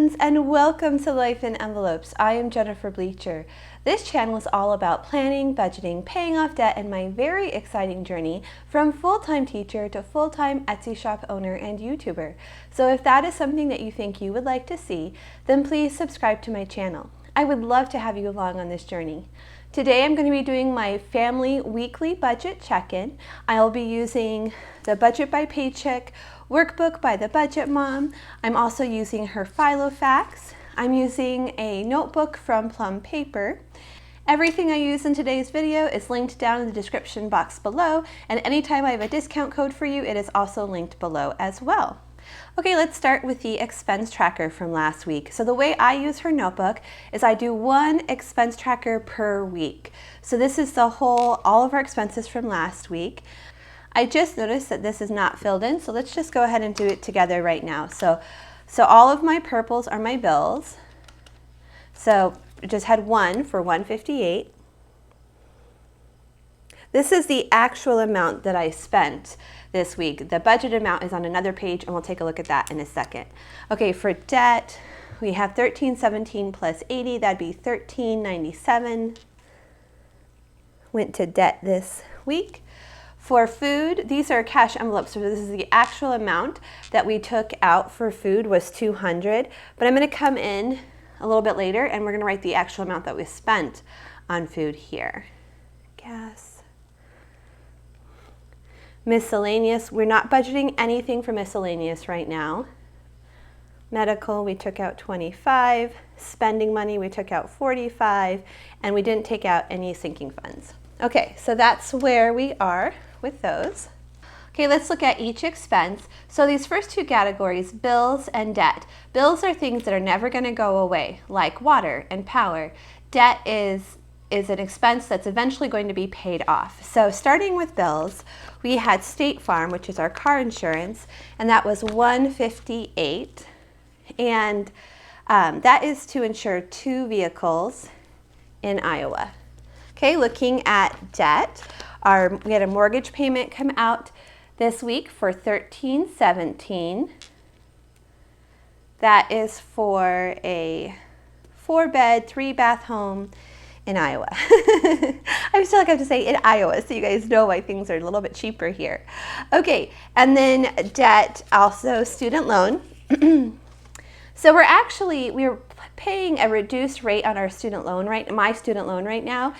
friends, and welcome to Life in Envelopes. I am Jennifer Bleecher. This channel is all about planning, budgeting, paying off debt, and my very exciting journey from full-time teacher to full-time Etsy shop owner and YouTuber. So if that is something that you think you would like to see, then please subscribe to my channel. I would love to have you along on this journey. Today I'm going to be doing my family weekly budget check-in. I'll be using the Budget by Paycheck Workbook by the Budget Mom. I'm also using her Filofax. I'm using a notebook from Plum Paper. Everything I use in today's video is linked down in the description box below, and anytime I have a discount code for you, it is also linked below as well. Okay, let's start with the expense tracker from last week. So the way I use her notebook is I do one expense tracker per week. So this is all of our expenses from last week. I just noticed that this is not filled in, so let's just go ahead and do it together right now. So all of my purples are my bills. So I just had one for $158. This is the actual amount that I spent this week. The budget amount is on another page, and we'll take a look at that in a second. Okay, for debt, we have $1,317 plus $80. That'd be $1,397. Went to debt this week. For food, these are cash envelopes, so this is the actual amount that we took out for food was $200. But I'm going to come in a little bit later, and we're going to write the actual amount that we spent on food here. Gas. Miscellaneous, we're not budgeting anything for miscellaneous right now. Medical, we took out $25. Spending money, we took out $45. And we didn't take out any sinking funds. Okay, so that's where we are with those. Okay, let's look at each expense. So these first two categories, bills and debt. Bills are things that are never going to go away, like water and power. Debt is an expense that's eventually going to be paid off. So starting with bills, we had State Farm, which is our car insurance, and that was $158. And that is to insure 2 vehicles in Iowa. Okay, looking at debt, we had a mortgage payment come out this week for $1,317. That is for a 4-bed, 3-bath home in Iowa. I still have to say in Iowa, so you guys know why things are a little bit cheaper here. Okay, and then debt, also student loan. So we're paying a reduced rate on our student loan, my student loan right now.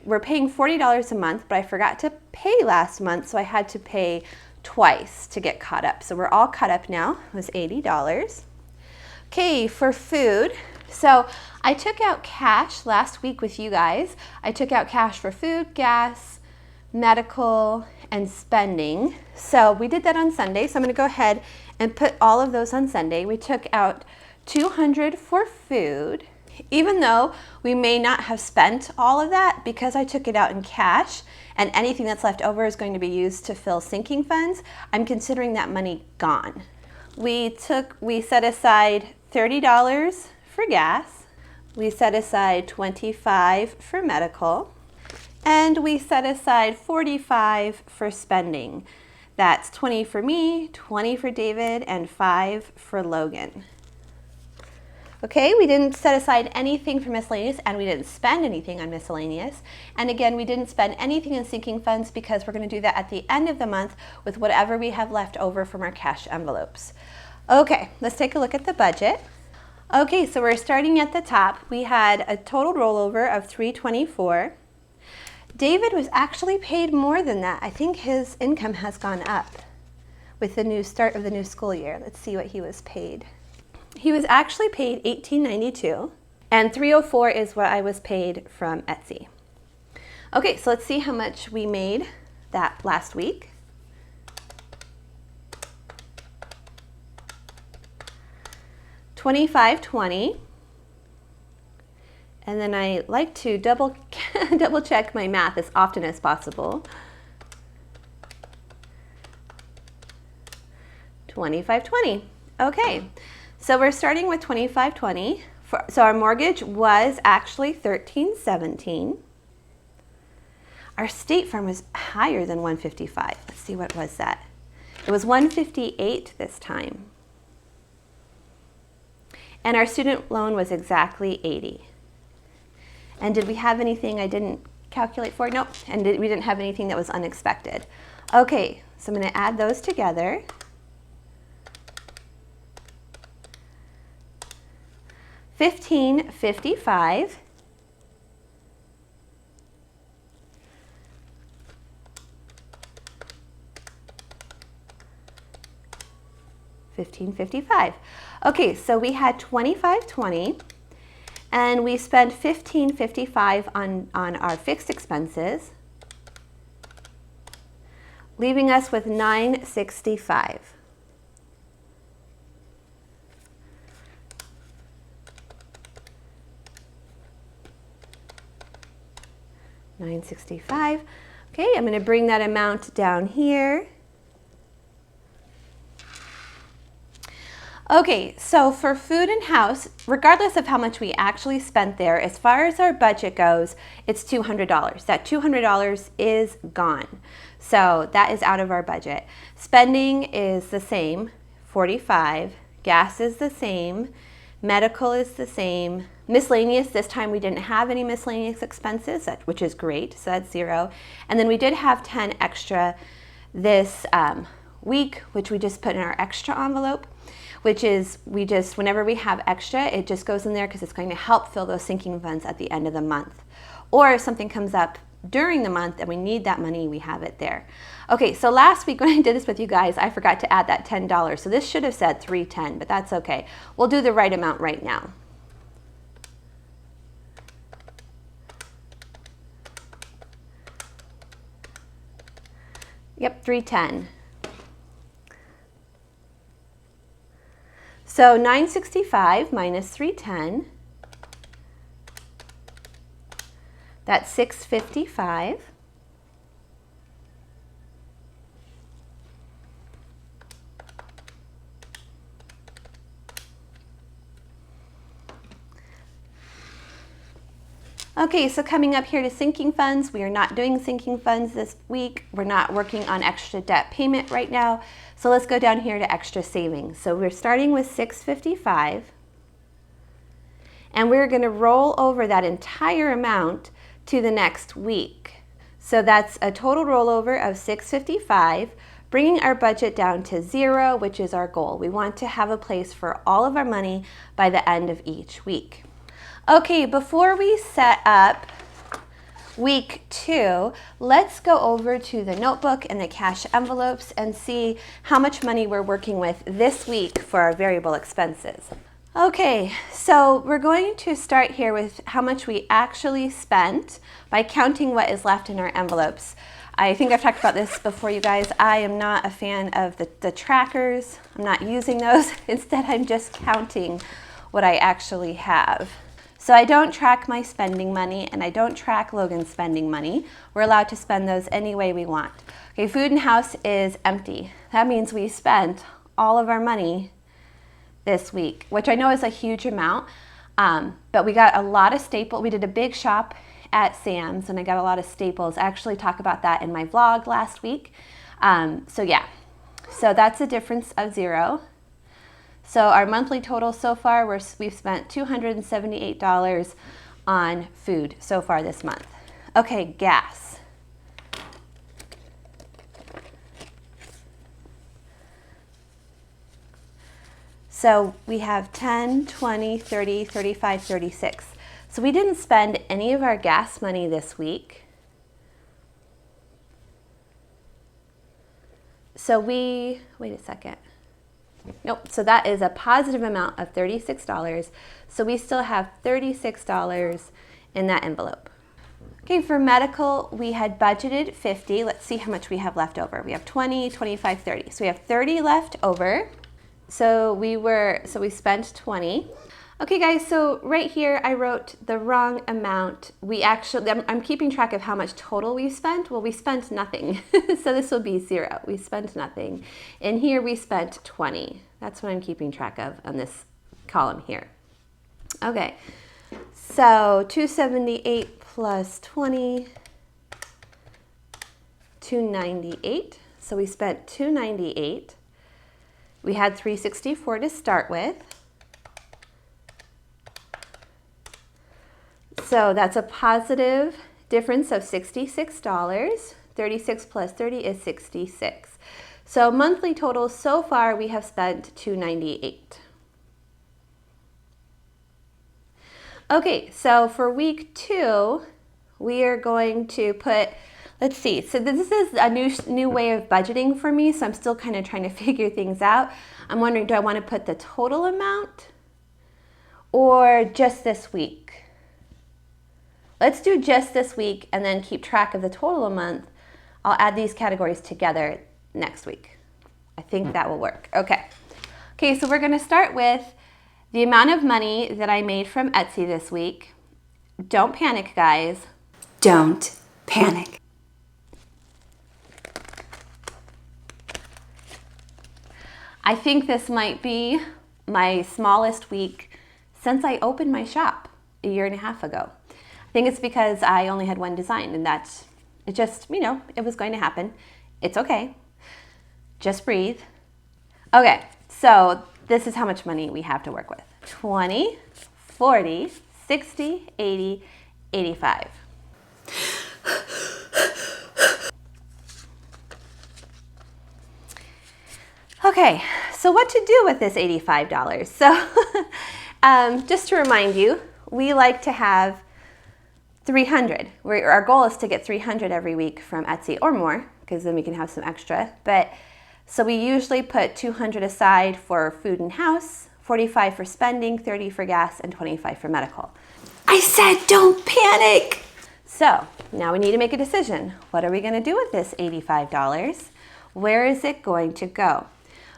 We're paying $40 a month, but I forgot to pay last month, so I had to pay twice to get caught up. So we're all caught up now. It was $80. Okay, for food. So I took out cash last week with you guys. I took out cash for food, gas, medical, and spending. So we did that on Sunday. So I'm going to go ahead and put all of those on Sunday. We took out $200 for food, even though we may not have spent all of that because I took it out in cash and anything that's left over is going to be used to fill sinking funds. I'm considering that money gone. We set aside $30 for gas. We set aside $25 for medical, and we set aside $45 for spending. That's $20 for me, $20 for David, and $5 for Logan. Okay, we didn't set aside anything for miscellaneous, and we didn't spend anything on miscellaneous. And again, we didn't spend anything in sinking funds because we're going to do that at the end of the month with whatever we have left over from our cash envelopes. Okay, let's take a look at the budget. Okay, so we're starting at the top. We had a total rollover of $324. David was actually paid more than that. I think his income has gone up with the new start of the new school year. Let's see what he was paid. He was actually paid $18.92, and $304 is what I was paid from Etsy. Okay, so let's see how much we made that last week. $25.20, and then I like to double check my math as often as possible. $25.20. Okay, so we're starting with $25.20. So our mortgage was actually $1,317. Our State Farm was higher than $155. Let's see what was that. It was $158 this time. And our student loan was exactly 80. And did we have anything I didn't calculate for? Nope. And we didn't have anything that was unexpected. Okay, so I'm going to add those together. $1,555. $1,555. Okay, so we had $2,520, and we spent $1,555 on our fixed expenses, leaving us with $965. $965. Okay, I'm going to bring that amount down here. Okay, so for food and house, regardless of how much we actually spent there, as far as our budget goes, it's $200. That $200 is gone. So that is out of our budget. Spending is the same, $45. Gas is the same. Medical is the same. Miscellaneous, this time we didn't have any miscellaneous expenses, which is great, so that's $0. And then we did have 10 extra this week, which we just put in our extra envelope, which is whenever we have extra, it just goes in there because it's going to help fill those sinking funds at the end of the month. Or if something comes up during the month and we need that money, we have it there. Okay, so last week when I did this with you guys, I forgot to add that $10. So this should have said $310, but that's okay. We'll do the right amount right now. Yep, $310. So $965 minus $310, that's $655. Okay, so coming up here to sinking funds, we are not doing sinking funds this week. We're not working on extra debt payment right now. So let's go down here to extra savings. So we're starting with $655, and we're going to roll over that entire amount to the next week. So that's a total rollover of $655, bringing our budget down to $0, which is our goal. We want to have a place for all of our money by the end of each week. Okay, before we set up week 2, let's go over to the notebook and the cash envelopes and see how much money we're working with this week for our variable expenses. Okay, so we're going to start here with how much we actually spent by counting what is left in our envelopes. I think I've talked about this before, you guys. I am not a fan of the trackers. I'm not using those. Instead, I'm just counting what I actually have. So I don't track my spending money, and I don't track Logan's spending money. We're allowed to spend those any way we want. Okay, food and house is empty. That means we spent all of our money this week, which I know is a huge amount, but we got a lot of staples. We did a big shop at Sam's, and I got a lot of staples. I actually talked about that in my vlog last week. So yeah, so that's a difference of $0. So our monthly total so far, we've spent $278 on food so far this month. Okay, gas. So we have 10, 20, 30, 35, 36. So we didn't spend any of our gas money this week. So wait a second. Nope, so that is a positive amount of $36. So we still have $36 in that envelope. Okay, for medical, we had budgeted $50. Let's see how much we have left over. We have 20, 25, 30. So we have 30 left over. So we spent 20. Okay guys, so right here I wrote the wrong amount. I'm keeping track of how much total we spent. Well, we spent nothing. So this will be 0. We spent nothing. And here we spent 20. That's what I'm keeping track of on this column here. Okay, so 278 plus 20, 298. So we spent 298. We had 364 to start with. So that's a positive difference of $66. 36 plus 30 is 66. So monthly total so far we have spent $298. Okay, so for week 2, we are going to put, let's see, so this is a new way of budgeting for me, so I'm still kind of trying to figure things out. I'm wondering, do I want to put the total amount or just this week? Let's do just this week and then keep track of the total a month. I'll add these categories together next week. I think that will work. Okay, so we're going to start with the amount of money that I made from Etsy this week. Don't panic, guys. Don't panic. I think this might be my smallest week since I opened my shop a year and a half ago. I think it's because I only had one design, and it just, it was going to happen. It's okay. Just breathe. Okay, so this is how much money we have to work with. 20, 40, 60, 80, 85. Okay, so what to do with this $85? So just to remind you, we like to have 300. Our goal is to get 300 every week from Etsy or more, because then we can have some extra. So we usually put 200 aside for food and house, 45 for spending, 30 for gas, and 25 for medical. I said don't panic. So now we need to make a decision. What are we going to do with this $85? Where is it going to go?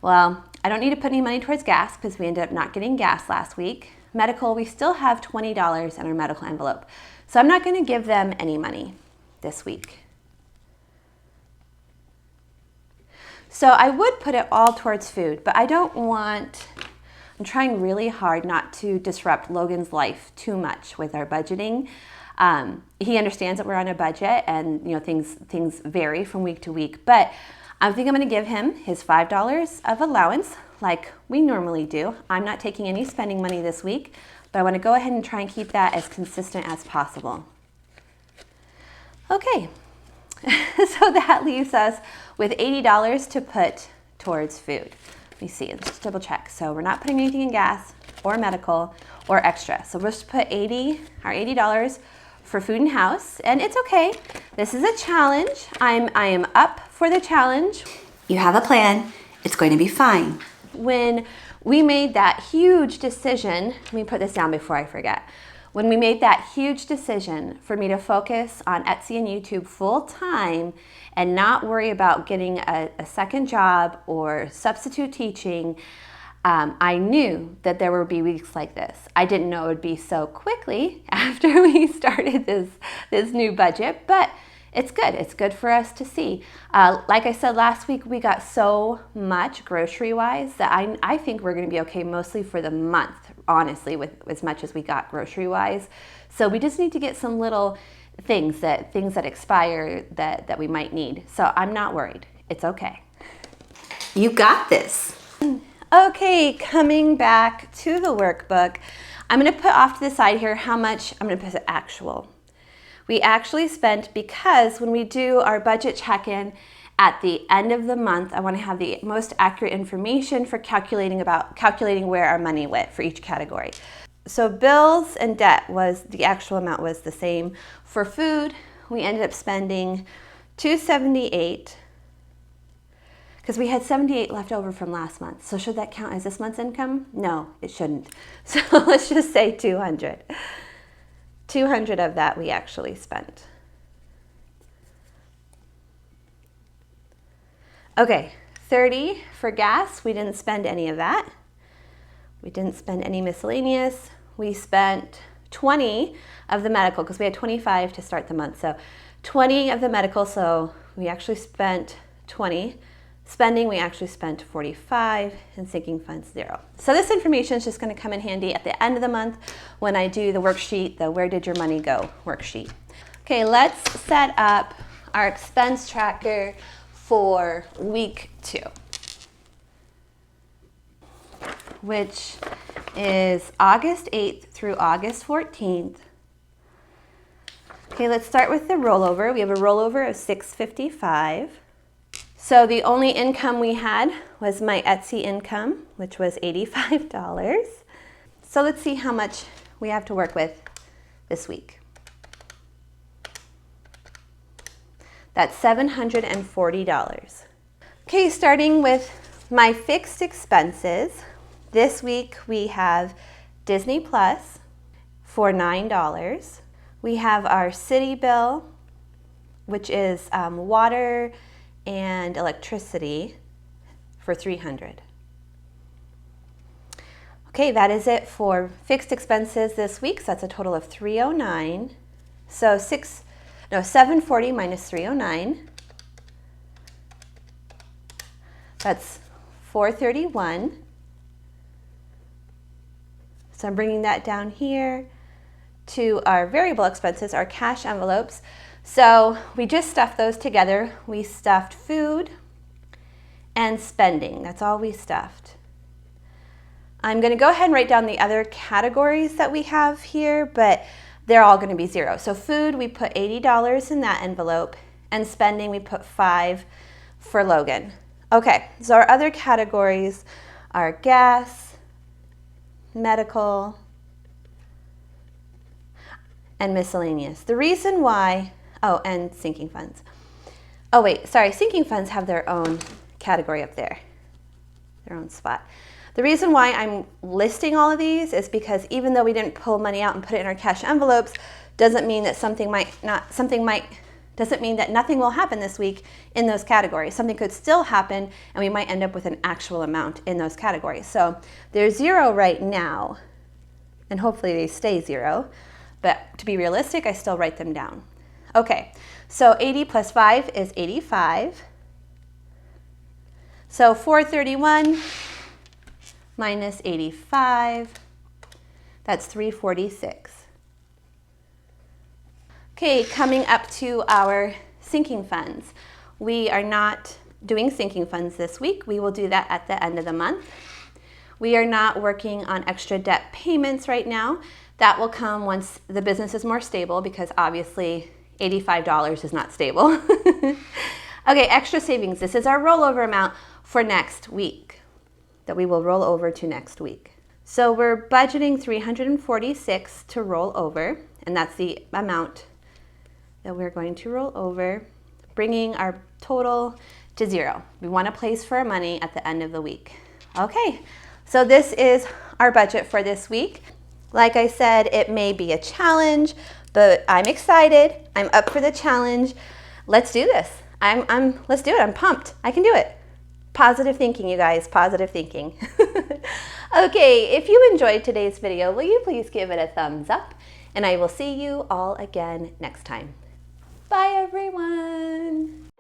Well, I don't need to put any money towards gas because we ended up not getting gas last week. Medical, we still have $20 in our medical envelope. So I'm not going to give them any money this week. So I would put it all towards food, but I'm trying really hard not to disrupt Logan's life too much with our budgeting. He understands that we're on a budget and things vary from week to week, but I think I'm going to give him his $5 of allowance like we normally do. I'm not taking any spending money this week, but I want to go ahead and try and keep that as consistent as possible. Okay, so that leaves us with $80 to put towards food. Let me see, let's just double check. So we're not putting anything in gas or medical or extra. So we'll just put our $80 for food and house, and it's okay. This is a challenge. I am up for the challenge. You have a plan. It's going to be fine. When we made that huge decision, let me put this down before I forget. When we made that huge decision for me to focus on Etsy and YouTube full time and not worry about getting a second job or substitute teaching, I knew that there would be weeks like this. I didn't know it would be so quickly after we started this new budget, but it's good. It's good for us to see. Like I said last week, we got so much grocery-wise that I think we're going to be okay mostly for the month, honestly, with as much as we got grocery-wise. So we just need to get some little things that expire that we might need. So I'm not worried. It's okay. You got this. Okay, coming back to the workbook, I'm going to put off to the side here how much I'm going to put actual. We actually spent, because when we do our budget check-in at the end of the month, I want to have the most accurate information for calculating where our money went for each category. So bills and debt the actual amount was the same. For food, we ended up spending $278 because we had $78 left over from last month. So should that count as this month's income? No, it shouldn't. So let's just say $200. $200 of that we actually spent. Okay, $30 for gas. We didn't spend any of that. We didn't spend any miscellaneous. We spent $20 of the medical because we had $25 to start the month. So $20 of the medical, so we actually spent $20. Spending, we actually spent $45, and sinking funds, $0. So this information is just going to come in handy at the end of the month when I do the worksheet, the Where Did Your Money Go worksheet. Okay, let's set up our expense tracker for week 2, which is August 8th through August 14th. Okay, let's start with the rollover. We have a rollover of $655. So the only income we had was my Etsy income, which was $85. So let's see how much we have to work with this week. That's $740. Okay, starting with my fixed expenses. This week we have Disney Plus for $9. We have our city bill, which is water and electricity, for $300. Okay, that is it for fixed expenses this week. So that's a total of $309. So $740 minus $309. That's $431. So I'm bringing that down here to our variable expenses, our cash envelopes. So we just stuffed those together. We stuffed food and spending. That's all we stuffed. I'm going to go ahead and write down the other categories that we have here, but they're all going to be zero. So food, we put $80 in that envelope, and spending, we put $5 for Logan. Okay, so our other categories are gas, medical, and miscellaneous. The reason why, oh, and sinking funds. Oh wait, sorry, sinking funds have their own category up there, their own spot. The reason why I'm listing all of these is because even though we didn't pull money out and put it in our cash envelopes, doesn't mean that doesn't mean that nothing will happen this week in those categories. Something could still happen and we might end up with an actual amount in those categories. So they're zero right now, and hopefully they stay zero. But to be realistic, I still write them down. Okay, so 80 plus 5 is 85. So 431 minus 85, that's 346. Okay, coming up to our sinking funds. We are not doing sinking funds this week. We will do that at the end of the month. We are not working on extra debt payments right now. That will come once the business is more stable, because obviously $85 is not stable. Okay, extra savings. This is our rollover amount for next week that we will roll over to next week. So we're budgeting $346 to roll over, and that's the amount that we're going to roll over, bringing our total to zero. We want to place for our money at the end of the week. Okay, so this is our budget for this week. Like I said, it may be a challenge, but I'm excited. I'm up for the challenge. Let's do this. Let's do it. I'm pumped. I can do it. Positive thinking, you guys, positive thinking. Okay, if you enjoyed today's video, will you please give it a thumbs up? And I will see you all again next time. Bye, everyone.